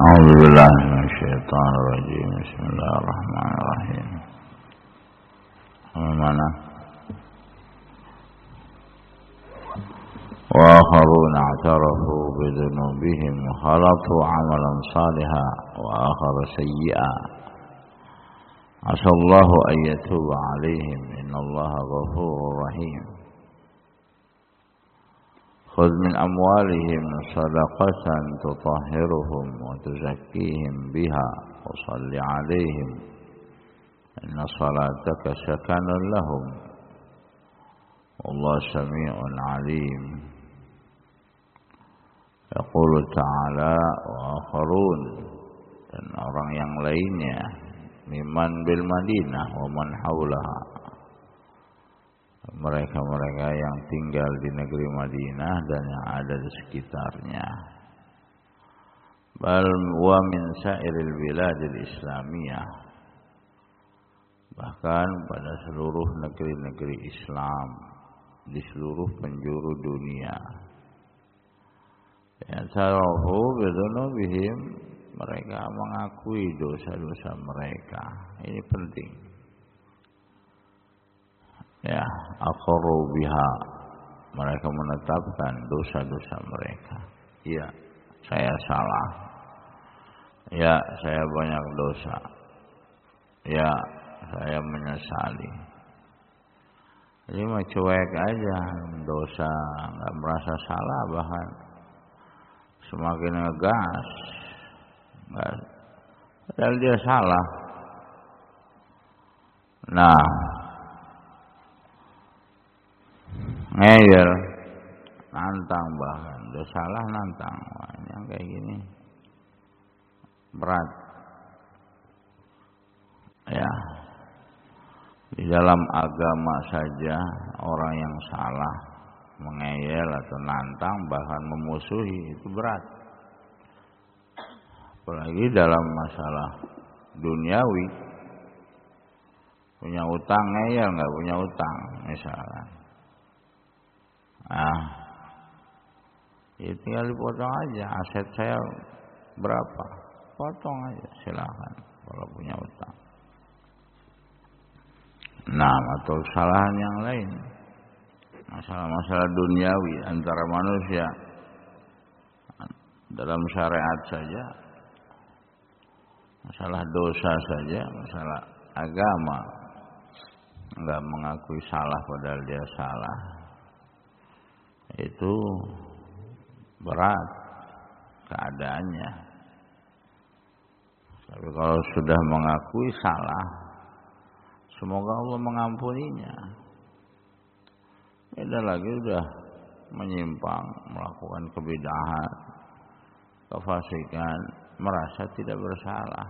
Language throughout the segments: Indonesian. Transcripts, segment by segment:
أعوذ بالله من الشيطان الرجيم. بسم الله الرحمن الرحيم. Mana? وآخرون اعترفوا بذنوبهم خلطوا عملا صالحا وآخر سيئا عسى الله أن يتوب عليهم إن الله غفور رحيم. خذ من أموالهم صدقة تطهرهم وتزكيهم بها وصل عليهم إن صلاتك سكن لهم والله سميع عليم. يقول تعالى وآخرون, dan orang yang lainnya, mimman bil Madinah wa man haulaha, mereka-mereka yang tinggal di negeri Madinah dan yang ada di sekitarnya. Bal wa min sairil biladil islamiyah, bahkan pada seluruh negeri-negeri Islam di seluruh penjuru dunia. Ya tarahu bidzunubihim, mereka mengakui dosa-dosa mereka. Ini penting. Ya, aqarru biha, mereka menetapkan dosa-dosa mereka. Ya, saya salah. Ya, saya banyak dosa. Ya, saya menyesali. Jadi mah cuek aja, dosa, enggak merasa salah, bahkan semakin ngegas. Padahal dia salah. Nah, ngeyel, nantang, bahkan udah salah nantang. Wah, yang kayak gini berat. Ya, di dalam agama saja orang yang salah mengeyel atau nantang, bahkan memusuhi, itu berat. Apalagi dalam masalah duniawi, punya utang ngeyel, nggak punya utang misalnya. Nah, ya tinggal dipotong aja, aset saya berapa, potong aja, silakan kalau punya utang. Nah, atau kesalahan yang lain, masalah-masalah duniawi antara manusia dalam syariat saja, masalah dosa saja, masalah agama, enggak mengakui salah padahal dia salah, itu berat keadaannya. Tapi kalau sudah mengakui salah, semoga Allah mengampuninya. Beda lagi udah menyimpang, melakukan kebid'ahan, kefasikan, merasa tidak bersalah.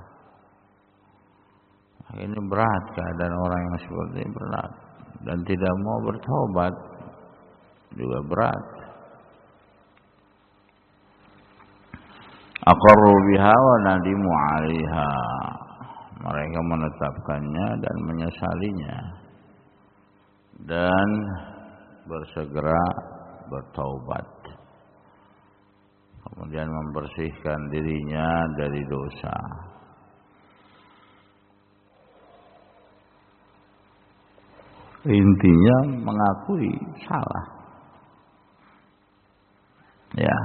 Ini berat keadaan orang yang seperti ini, berat. Dan tidak mau bertobat juga berat. Aqarru biha wa nadimu 'alaiha, mereka menetapkannya dan menyesalinya dan bersegera bertaubat, kemudian membersihkan dirinya dari dosa. Intinya mengakui salah. Ya,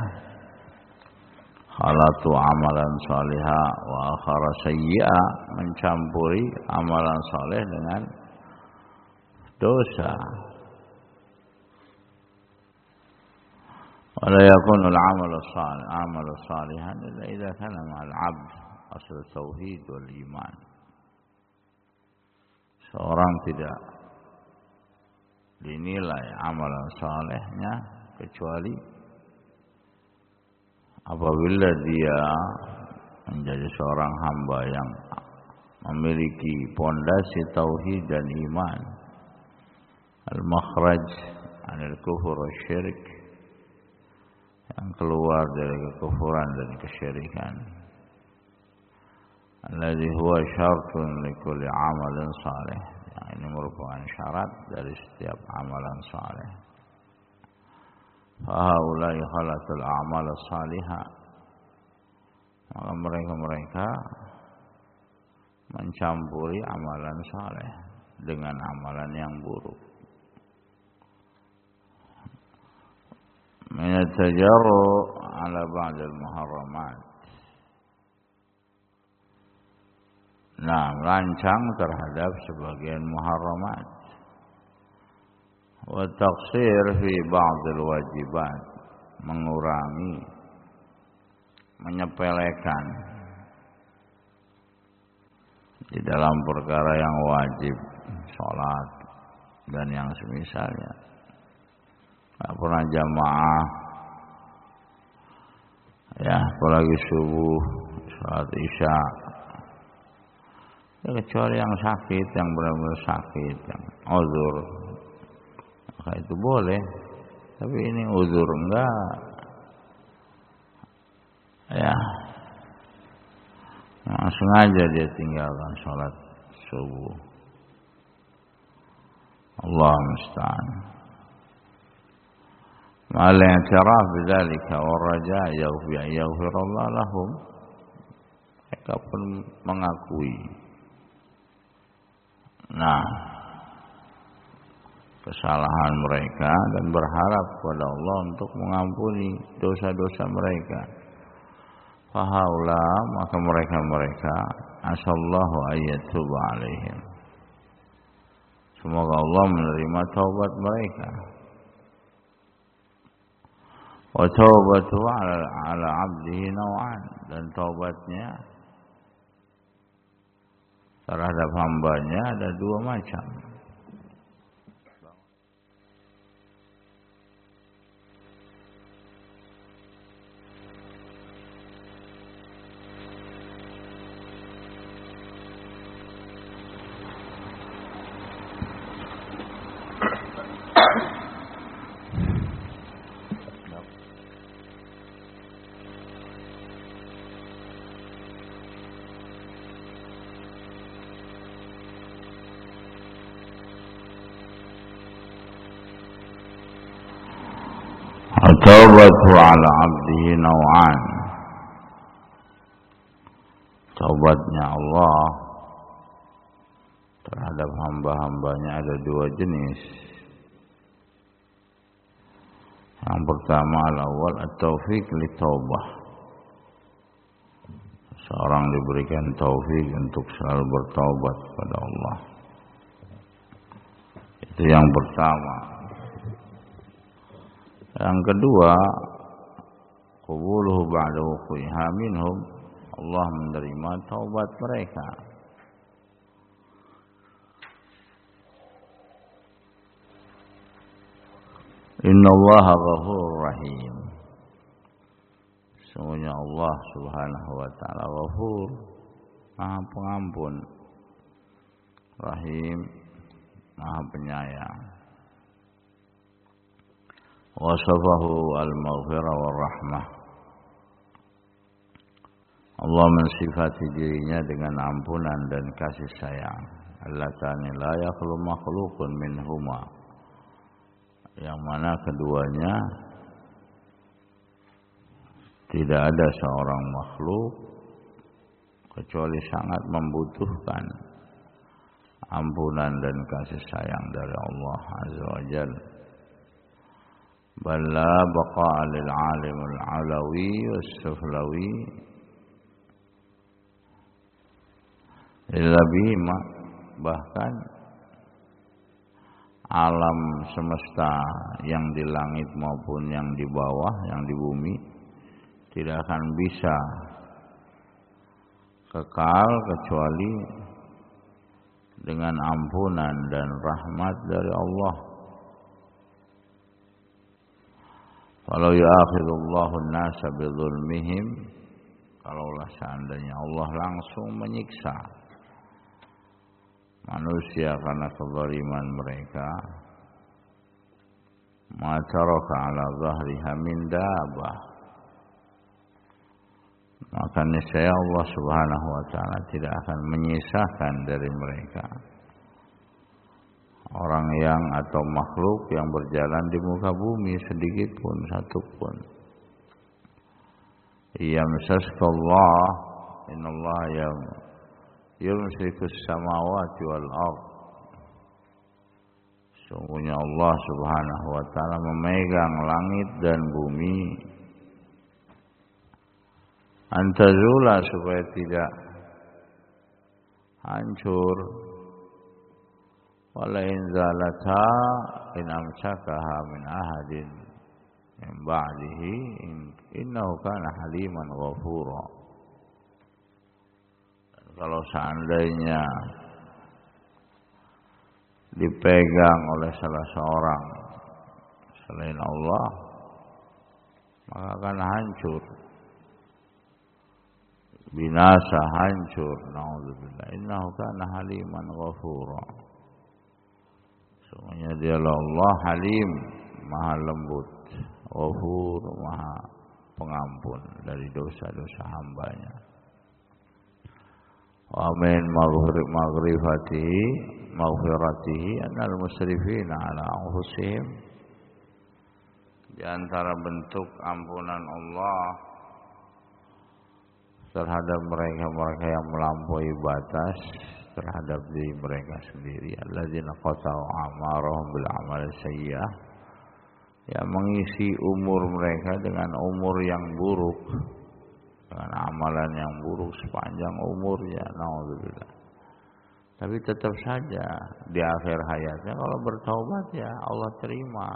khalatu amalan salihah wa akhara sayyi'a, mencampuri amalan saleh dengan dosa. Wala yakunu al-amalu salihan illa idza kana ma'al 'abd asal tauhid wal iman. Seorang tidak dinilai amalan salehnya kecuali apabila dia menjadi seorang hamba yang memiliki pondasi tauhid dan iman, al-makhraj 'anil kufur wasyirik, yang keluar dari kekufuran dan kesyirikan, alladzi huwa syartun likulli amalin salih, yang ini merupakan syarat dari setiap amalan saleh. Fa haula'i khalatul a'mal salihah, maka mereka mencampuri amalan saleh dengan amalan yang buruk. Min at-tajarru ala ba'd al-muharramat. Nah, merancang terhadap sebagian muharramat. Wa taqsir fi ba'd al-wajibat, mengurangi, menyepelekan di dalam perkara yang wajib, sholat dan yang semisalnya. Tak pernah jamaah, ya apalagi subuh, sholat isya, ya kecuali yang sakit, yang benar-benar sakit, yang uzur, maka itu boleh. Tapi ini uzur enggak, ya langsung aja dia tinggalkan sholat subuh. Allah musta'an. Ma'al i'tiraf bidzalika wa raja' yaghfirullah lahum. Mereka pun mengakui, nah, kesalahan mereka dan berharap kepada Allah untuk mengampuni dosa-dosa mereka. Fahaula, maka mereka asallahu ayyatuba alaihim. Semoga Allah menerima taubat mereka. Wa taubatu ala abdihi naw'an, dan taubatnya terhadap hambanya ada dua macam. Taubatu ala abdihi naw'an. Taubatnya Allah terhadap hamba-hambanya ada dua jenis. Yang pertama al-awwal at-taufiq li taubah. Seorang diberikan taufik untuk selalu bertaubat kepada Allah. Itu yang pertama. Yang kedua, qubuluhu ba'da wuqiha minhum, Allah menerima taubat mereka. Innallaha ghafurur rahim. Sesungguhnya Allah Subhanahu wa taala Ghafur, Maha Pengampun, Rahim, Maha Penyayang. Wasafahu al-maghfirah war-rahmah. Allah mensifati dirinya dengan ampunan dan kasih sayang. Allatani la yakhlu makhluqun minhuma, yang mana keduanya tidak ada seorang makhluk kecuali sangat membutuhkan ampunan dan kasih sayang dari Allah Azza wa Jalla. Balla baqa'a lil 'alimul 'alawi was-suflawi illa bihima, bahkan alam semesta yang di langit maupun yang di bawah, yang di bumi, tidak akan bisa kekal kecuali dengan ampunan dan rahmat dari Allah. Walau yu'akhidullahu an-nasa bidzulmihim, kalaulah seandainya Allah langsung menyiksa manusia karena kezaliman mereka, ma taraka ala dhahriha min dabbah, maka niscaya Allah Subhanahu wa taala tidak akan menyisakan dari mereka orang yang atau makhluk yang berjalan di muka bumi sedikit pun, satu pun, yamsaskallah innallaha yumsikus samawati wal ardh. Sungguhnya Allah Subhanahu wa taala memegang langit dan bumi antazula supaya tidak hancur. Wala in zalata in amsakaha min ahadin min ba'dihi innahu kana haliman ghafura. Kalau seandainya dipegang oleh salah seorang selain Allah, maka akan hancur, binasa, hancur. Naudzubillah. Innahu kana haliman ghafura. Sungguhnya dialah Allah Halim, Maha lembut, Ghafur, Maha pengampun dari dosa-dosa hambanya. Wa min maghfiratihi annal musrifina ala anfusihim. Di antara bentuk ampunan Allah terhadap mereka-mereka yang melampaui batas terhadap diri mereka sendiri, alladzina qata'u a'marahum bil amal sayyi'ah, yang mengisi umur mereka dengan umur yang buruk, dengan amalan yang buruk sepanjang umurnya. Naudzubillah. Tapi tetap saja di akhir hayatnya kalau bertaubat ya Allah terima.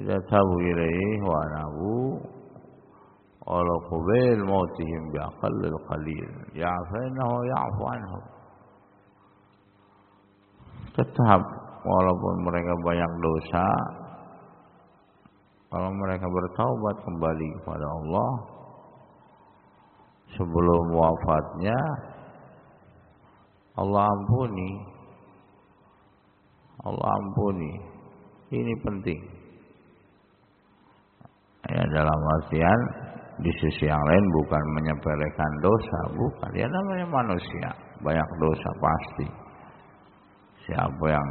Idza tabu ilaihi wa anabu wala qabil mautihim bi aqallil qalil ya'fainahu ya'fu anhum. Tetap walaupun mereka banyak dosa, kalau mereka bertaubat kembali kepada Allah sebelum wafatnya, Allah ampuni. Allah ampuni. Ini penting. Ya, dalam artian di sisi yang lain bukan menyepelekan dosa, bukan. Ya namanya manusia, banyak dosa pasti. Siapa yang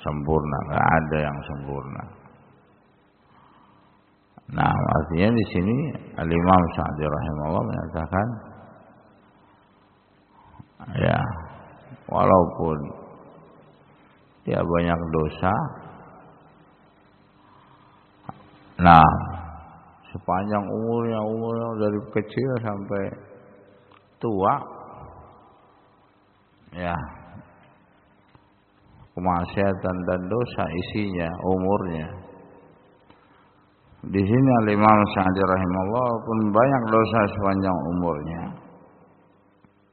sempurna? Enggak ada yang sempurna. Nah, artinya di sini Al-Imam Sa'di rahimahullah menyatakan, ya, walaupun dia banyak dosa, nah, sepanjang umurnya dari kecil sampai tua, ya, kemaksiatan dan dosa isinya umurnya. Di sini Al-Imam Sa'di rahimahullah pun banyak dosa sepanjang umurnya,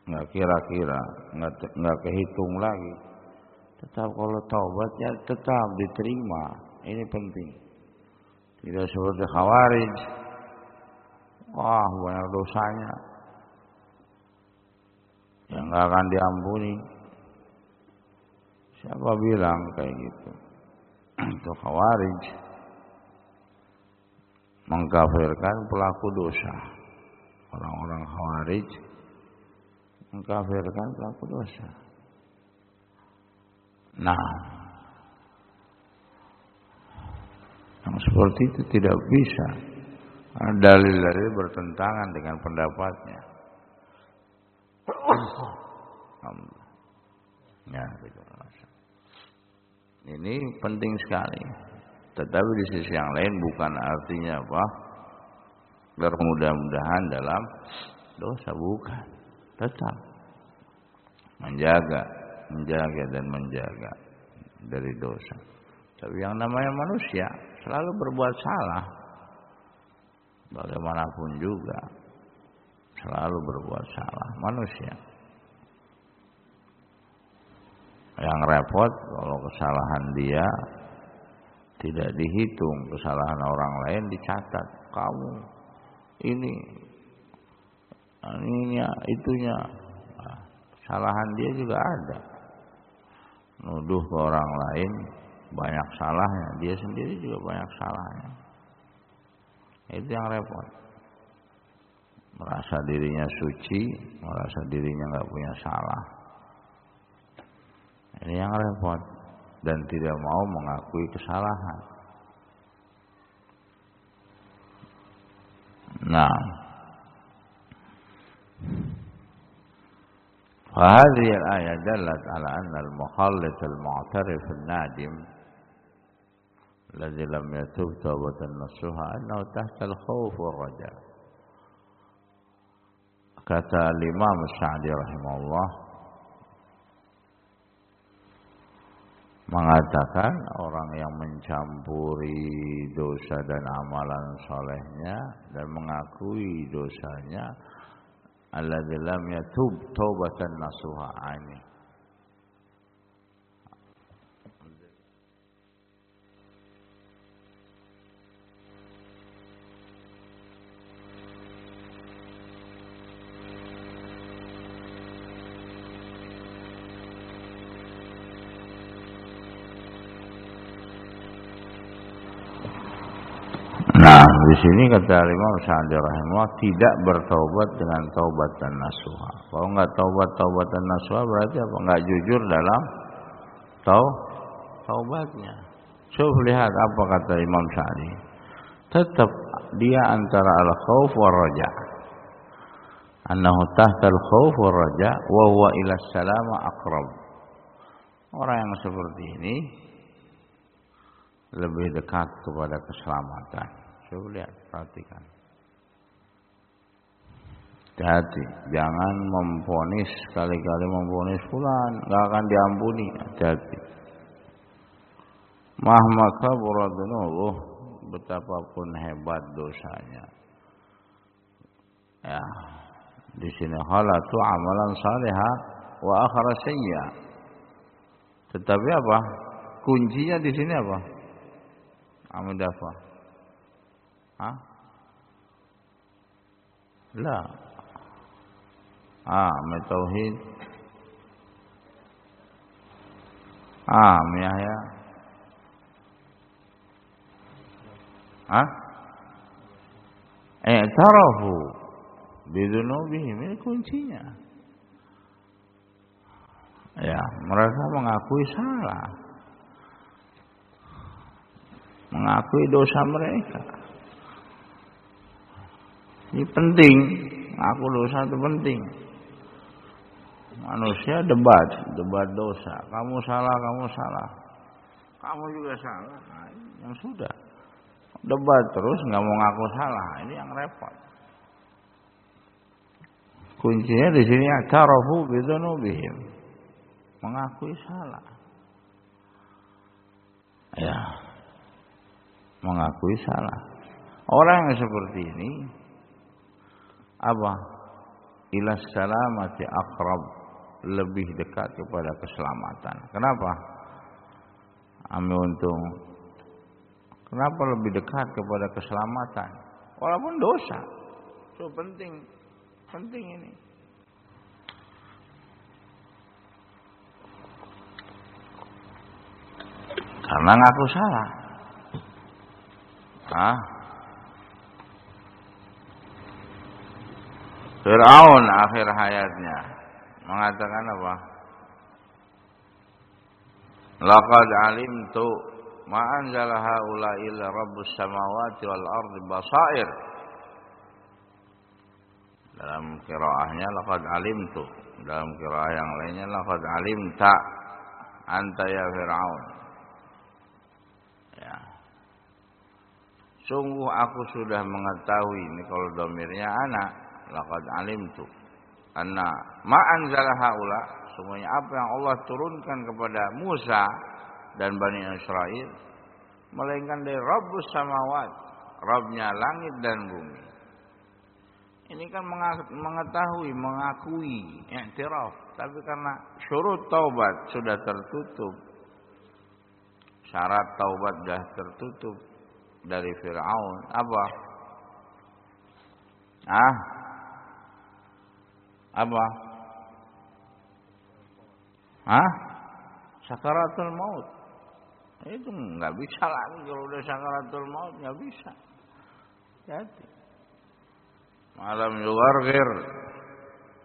nggak kira-kira, nggak kehitung lagi. Tetap kalau taubatnya tetap diterima. Ini penting. Tidak seperti Khawarij. Wah, banyak dosanya yang nggak akan diampuni. Siapa bilang kayak gitu? Itu Khawarij, mengkafirkan pelaku dosa. Orang-orang Khawarij mengkafirkan pelaku dosa. Nah, yang seperti itu tidak bisa. Dalil-dalil bertentangan dengan pendapatnya. Ya, ini penting sekali. Tetapi di sisi yang lain bukan artinya apa? Bermudah-mudahan dalam dosa, bukan. Tetap menjaga dan menjaga dari dosa. Tapi yang namanya manusia selalu berbuat salah. Bagaimanapun juga selalu berbuat salah manusia. Yang repot kalau kesalahan dia tidak dihitung, kesalahan orang lain dicatat. Kamu ini itunya. Nah, kesalahan dia juga ada. Nuduh ke orang lain banyak salahnya, dia sendiri juga banyak salahnya. Itu yang repot. Merasa dirinya suci, merasa dirinya nggak punya salah. Ini yang repot. Dan tidak mau mengakui kesalahan. Nah, فهذه الآية دلت على أن المخلط المعترف النادم الذي لم يتوب توبة نصوحا أنه تحت الخوف والرجاء. Kata Imam Sa'di rahimahullah mengatakan orang yang mencampuri dosa dan amalan solehnya dan mengakui dosanya, alladzi lam yatub taubatan nasuha ini. Nah, di sini kata Imam Sa'di rahimahullah tidak bertaubat dengan taubat dan nasuha. Kalau enggak taubat dan nasuha berarti apa? Enggak jujur dalam taubatnya. Coba lihat apa kata Imam Sa'di. Tetap dia antara al-khauf war raja. Annahu tahta al-khauf war raja wa huwa ila salama aqrab. Orang yang seperti ini lebih dekat kepada keselamatan. Coba lihat, perhatikan. Hati-hati, jangan memvonis, sekali-kali memvonis fulan enggak akan diampuni. Hati-hati. Mahma kabura dunubuh, betapapun hebat dosanya. Ya, di sini halatu amalan salihah wa akhara sayya. Tetapi apa? Kuncinya di sini apa? Amidafa. Hah? La. Tauhid. Yahya. I'tarafu bidunubihim, ini kuncinya. Ya, mereka mengakui salah. Mengakui dosa mereka. Ini penting, aku dosa itu penting. Manusia debat dosa. Kamu salah. Kamu juga salah. Nah, yang sudah. Debat terus nggak mau ngaku salah. Ini yang repot. Kuncinya di sini i'tarafu bidzunubihim. Mengakui salah. Ya. Mengakui salah. Orang yang seperti ini apa? Ila salamati aqrab, lebih dekat kepada keselamatan. Kenapa? Ambil untung. Kenapa lebih dekat kepada keselamatan? Walaupun dosa. So penting ini. Karena ngaku salah. Fir'aun akhir hayatnya mengatakan apa? Laqad alimtu ma anzala haula illa rabbus samawati wal ardi basair. Dalam qiraahnya laqad alimtu, dalam qiraah yang lainnya laqad alimta anta ya Fir'aun. Ya. Sungguh aku sudah mengetahui, ini kalau domirnya anak, laqad alimtu anna ma anzala haula, semuanya apa yang Allah turunkan kepada Musa dan Bani Israel melainkan dari Rabbus samawat, Rabbnya langit dan bumi. Ini kan mengetahui, mengakui, i'tiraf, tapi karena syurut taubat sudah tertutup, syarat taubat sudah tertutup dari Fir'aun, apa? Apa? Sakaratul maut. Itu nggak bisa lagi kalau udah sakaratul maut, nggak bisa. Jadi malam yugargir,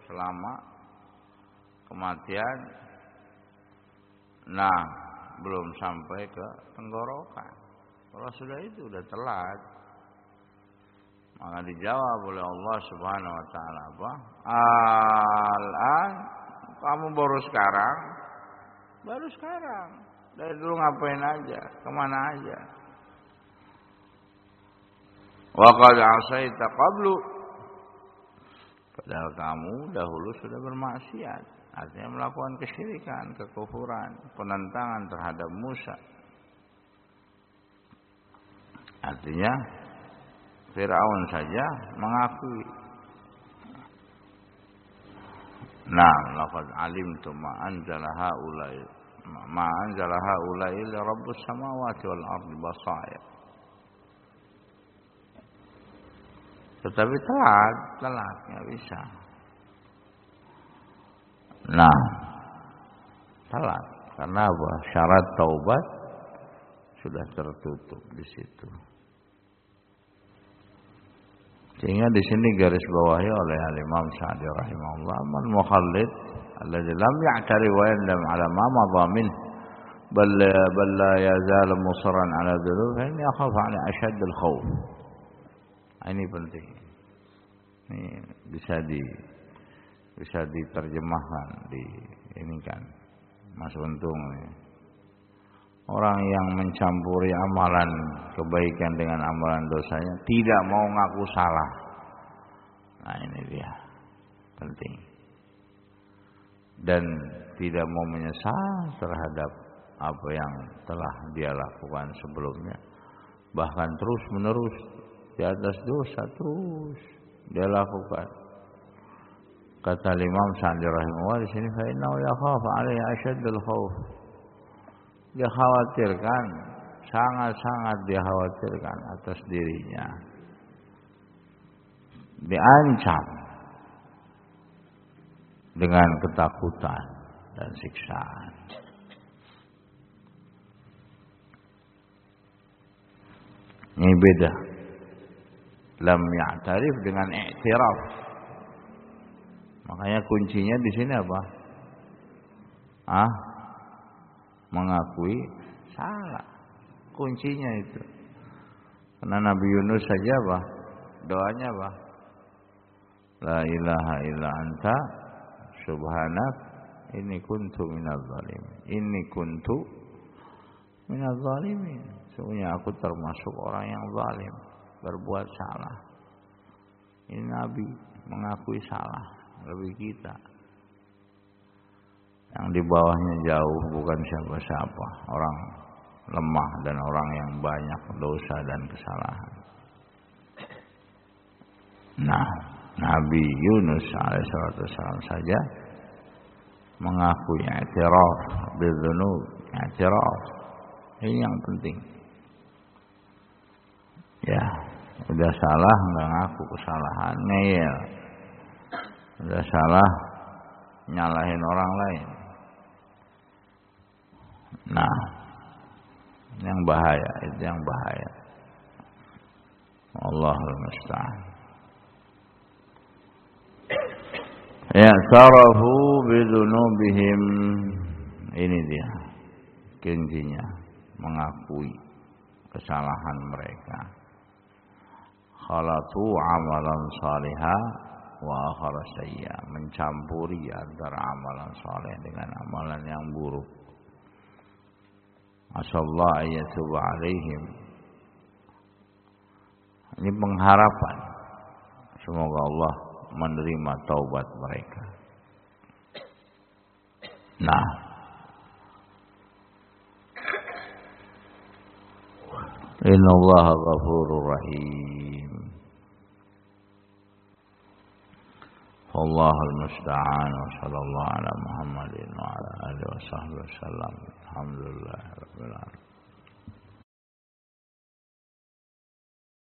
selama kematian, belum sampai ke tenggorokan. Kalau sudah itu udah telat. Maka dijawab oleh Allah Subhanahu wa taala apa? Al-an kamu baru sekarang. Dari dulu ngapain aja, kemana aja. Wa qad asaita qablu. Padahal kamu dahulu sudah bermaksiat, artinya melakukan kesyirikan, kekufuran, penentangan terhadap Musa. Artinya Firaun saja mengakui. Nah, laqad alimtu ma anzala haula'i illa rabbus samawati wal ardi basair. Tetapi telat, nggak bisa. Nah, telat karena apa? Syarat taubat sudah tertutup di situ. Sehingga di sini garis bawahi oleh Imam Sa'di rahimahullah, man mukhallid alladzi lam ya'tari wa yandam ala ma madha min bal la yazal musarran ala dhunub fa inni akhaf ala ashadd al khawf. Ini penting. Ini bisa diterjemahkan ini kan Mas Untung nih. Orang yang mencampuri amalan kebaikan dengan amalan dosanya tidak mau ngaku salah. Nah, ini dia penting. Dan tidak mau menyesal terhadap apa yang telah dia lakukan sebelumnya. Bahkan terus menerus di atas dosa terus dia lakukan. Kata Imam Sa'di rahimahullah di sini, fa innahu yakhaf 'alaihi ashaddul khauf. Dia khawatirkan, sangat-sangat dia khawatirkan atas dirinya. Diancam dengan ketakutan dan siksaan. Ini beda. Lam ya'tarif dengan i'tiraf. Makanya kuncinya di sini apa? Mengakui salah. Kuncinya itu. Karena Nabi Yunus saja apa? Doanya apa? La ilaha illa anta subhanak inni kuntu minadz zalimin. Inni kuntu minadz zalimin. Sesungguhnya aku termasuk orang yang zalim, berbuat salah. Ini Nabi mengakui salah, lebih kita. Yang di bawahnya jauh bukan siapa-siapa, orang lemah dan orang yang banyak dosa dan kesalahan. Nah, Nabi Yunus alaihissalam saja mengakui i'tiraf bidzunub, i'tiraf. Ini yang penting. Ya, udah salah nggak ngaku kesalahan, ngeyel. Udah salah nyalahin orang lain. Nah, yang bahaya, itu yang bahaya. Allahul musta'an. Ya sarafu bidzunubihim. Ini dia kuncinya, mengakui kesalahan mereka. Khalatu amalan salihah wa akhara sayya, mencampuri antara amalan saleh dengan amalan yang buruk. Asallahu ayyatuba alaihim. Ini pengharapan, semoga Allah menerima taubat mereka. Nah, innallaha ghafurur rahim. Wallahul musta'an wa sallallahu ala Muhammadin wa ala alihi wa sahbihi wasallam. Alhamdulillah rabbil alamin.